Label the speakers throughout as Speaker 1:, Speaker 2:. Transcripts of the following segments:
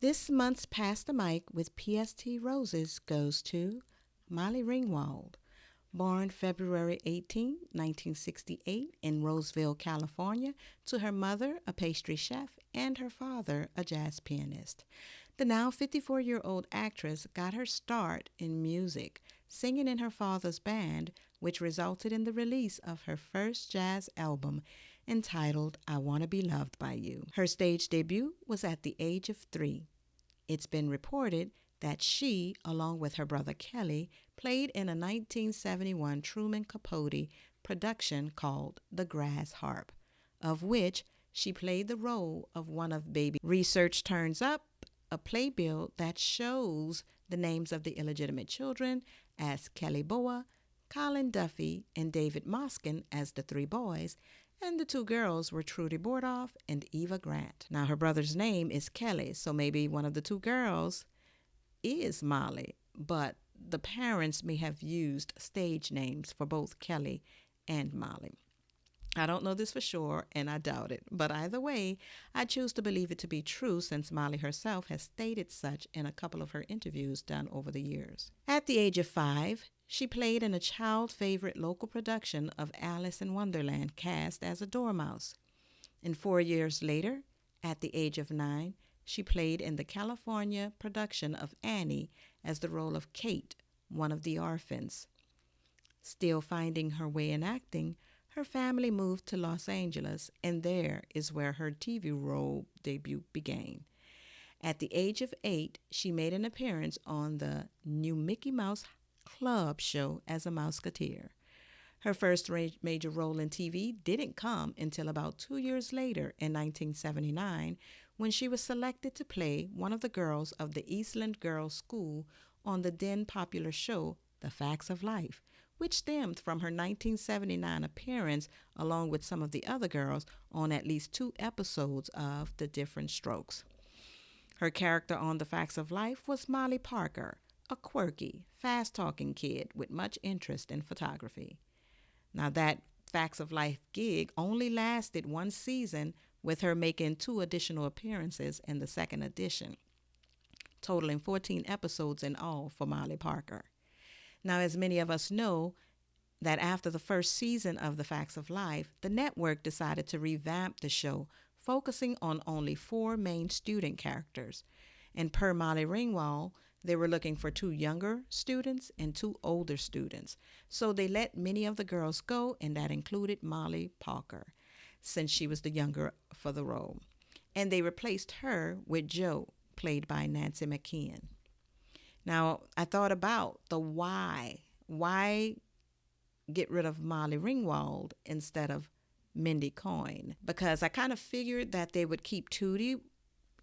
Speaker 1: This month's Pass the Mic with PST Roses goes to Molly Ringwald, born February 18, 1968 in Roseville, California, to her mother, a pastry chef, and her father, a jazz pianist. The now 54-year-old actress got her start in music, singing in her father's band, which resulted in the release of her first jazz album entitled I Want to Be Loved by You. Her stage debut was at the age of 3. It's been reported that she, along with her brother Kelly, played in a 1971 Truman Capote production called The Grass Harp, of which she played the role of one of Baby. Research turns up a playbill that shows the names of the illegitimate children as Kelly Boa, Colin Duffy, and David Moskin as the 3 boys, and the 2 girls were Trudy Bordoff and Eva Grant. Now, her brother's name is Kelly, so maybe one of the 2 girls is Molly, but the parents may have used stage names for both Kelly and Molly. I don't know this for sure, and I doubt it, but either way, I choose to believe it to be true since Molly herself has stated such in a couple of her interviews done over the years. At the age of 5, she played in a child favorite local production of Alice in Wonderland cast as a dormouse. And 4 years later, at the age of 9, she played in the California production of Annie as the role of Kate, one of the orphans. Still finding her way in acting, her family moved to Los Angeles, and there is where her TV role debut began. At the age of 8, she made an appearance on the new Mickey Mouse Club show as a Mouseketeer. Her first major role in TV didn't come until about 2 years later in 1979 when she was selected to play one of the girls of the Eastland Girls School on the then popular show The Facts of Life, which stemmed from her 1979 appearance along with some of the other girls on at least 2 episodes of The Different Strokes. Her character on The Facts of Life was Molly Parker, a quirky, fast-talking kid with much interest in photography. Now, that Facts of Life gig only lasted 1 season, with her making 2 additional appearances in the second edition, totaling 14 episodes in all for Molly Parker. Now, as many of us know, that after the first season of The Facts of Life, the network decided to revamp the show, focusing on only 4 main student characters. And per Molly Ringwald, they were looking for 2 younger students and 2 older students. So they let many of the girls go, and that included Molly Parker, since she was the younger for the role. And they replaced her with Jo, played by Nancy McKeon. Now, I thought about the why. Why get rid of Molly Ringwald instead of Mindy Coyne? Because I kind of figured that they would keep Tootie,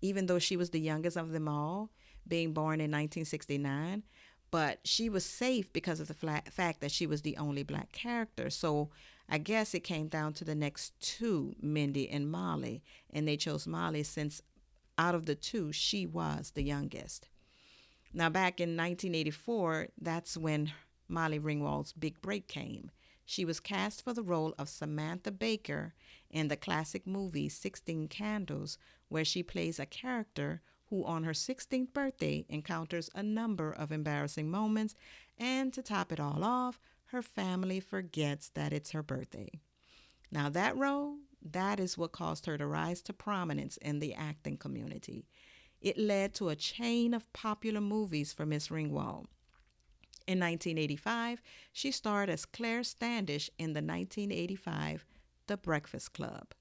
Speaker 1: even though she was the youngest of them all, being born in 1969. But she was safe because of the fact that she was the only black character. So I guess it came down to the next 2, Mindy and Molly. And they chose Molly since out of the 2, she was the youngest. Now, back in 1984, that's when Molly Ringwald's big break came. She was cast for the role of Samantha Baker in the classic movie 16 Candles, where she plays a character who on her 16th birthday encounters a number of embarrassing moments, and to top it all off, her family forgets that it's her birthday. Now, that role, that is what caused her to rise to prominence in the acting community. It led to a chain of popular movies for Miss Ringwald. In 1985, she starred as Claire Standish in the 1985 The Breakfast Club,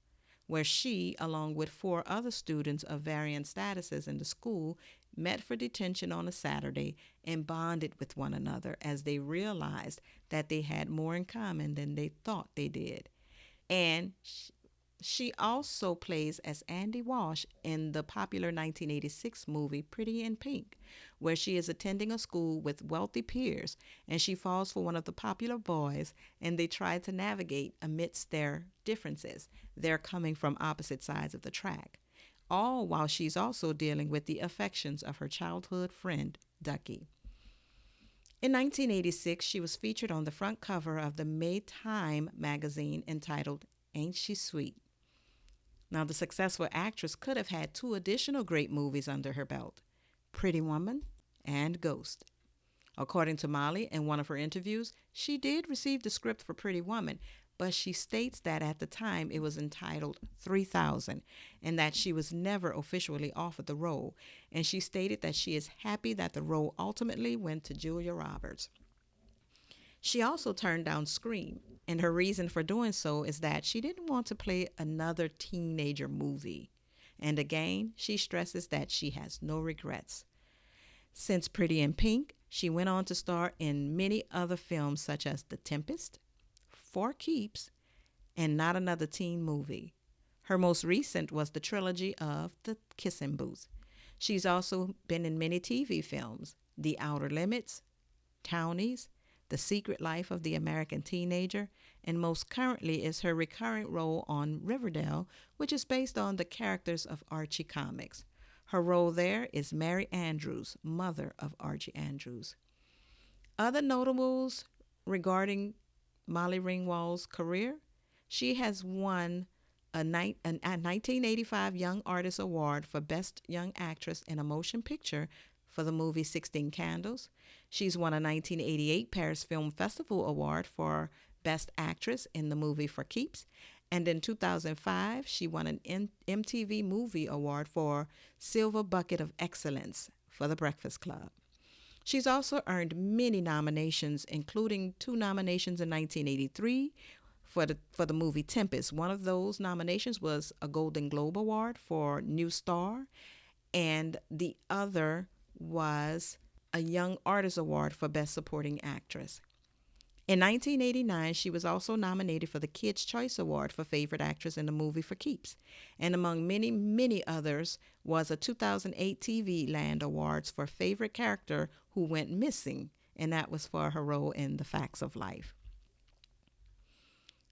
Speaker 1: where she, along with 4 other students of varying statuses in the school, met for detention on a Saturday and bonded with one another as they realized that they had more in common than they thought they did. And she also plays as Andy Walsh in the popular 1986 movie Prettyinpink, where she is attending a school with wealthy peers and she falls for one of the popular boys, and they try to navigate amidst their differences. They're coming from opposite sides of the track, all while she's also dealing with the affections of her childhood friend, Ducky. In 1986, she was featured on the front cover of the May Time magazine entitled Ain't She Sweet? Now, the successful actress could have had two additional great movies under her belt, Pretty Woman and Ghost. According to Molly, in one of her interviews, she did receive the script for Pretty Woman, but she states that at the time it was entitled 3000 and that she was never officially offered the role. And she stated that she is happy that the role ultimately went to Julia Roberts. She also turned down Scream, and her reason for doing so is that she didn't want to play another teenager movie. And again, she stresses that she has no regrets. Since Pretty in Pink, she went on to star in many other films such as The Tempest, For Keeps, and Not Another Teen Movie. Her most recent was the trilogy of The Kissing Booth. She's also been in many TV films, The Outer Limits, Townies, The Secret Life of the American Teenager, and most currently is her recurrent role on Riverdale, which is based on the characters of Archie comics. Her role there is Mary Andrews, mother of Archie Andrews. Other notables regarding Molly Ringwald's career, she has won a 1985 Young Artist Award for Best Young Actress in a Motion Picture for the movie 16 Candles. She's won a 1988 Paris Film Festival Award for Best Actress in the movie For Keeps. And in 2005, she won an MTV Movie Award for Silver Bucket of Excellence for The Breakfast Club. She's also earned many nominations, including 2 nominations in 1983 for the movie Tempest. One of those nominations was a Golden Globe Award for New Star, and the other was a Young Artist Award for Best Supporting Actress. In 1989, she was also nominated for the Kids' Choice Award for Favorite Actress in the movie For Keeps. And among many, many others was a 2008 TV Land Awards for Favorite Character Who Went Missing, and that was for her role in The Facts of Life.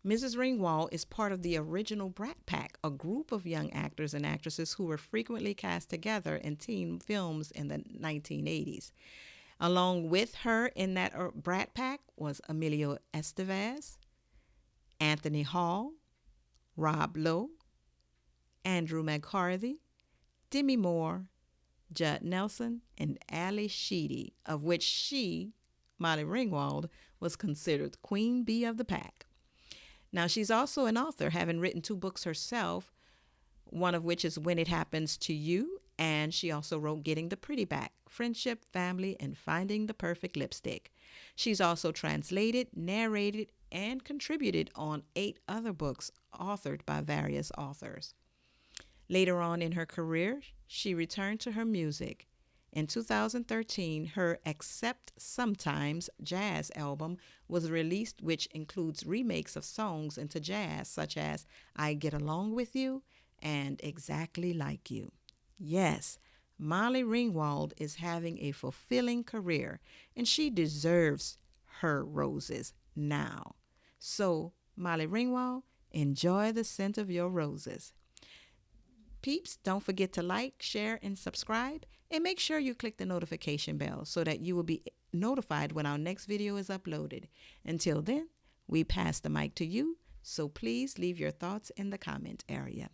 Speaker 1: Mrs. Ringwald is part of the original Brat Pack, a group of young actors and actresses who were frequently cast together in teen films in the 1980s. Along with her in that Brat Pack was Emilio Estevez, Anthony Hall, Rob Lowe, Andrew McCarthy, Demi Moore, Judd Nelson, and Ali Sheedy, of which she, Molly Ringwald, was considered Queen Bee of the Pack. Now, she's also an author, having written 2 books herself, one of which is When It Happens to You, and she also wrote Getting the Pretty Back, Friendship, Family, and Finding the Perfect Lipstick. She's also translated, narrated, and contributed on 8 other books authored by various authors. Later on in her career, she returned to her music. In 2013, her Accept Sometimes jazz album was released, which includes remakes of songs into jazz, such as I Get Along With You and Exactly Like You. Yes, Molly Ringwald is having a fulfilling career, and she deserves her roses now. So, Molly Ringwald, enjoy the scent of your roses. Peeps, don't forget to like, share, and subscribe, and make sure you click the notification bell so that you will be notified when our next video is uploaded. Until then, we pass the mic to you, so please leave your thoughts in the comment area.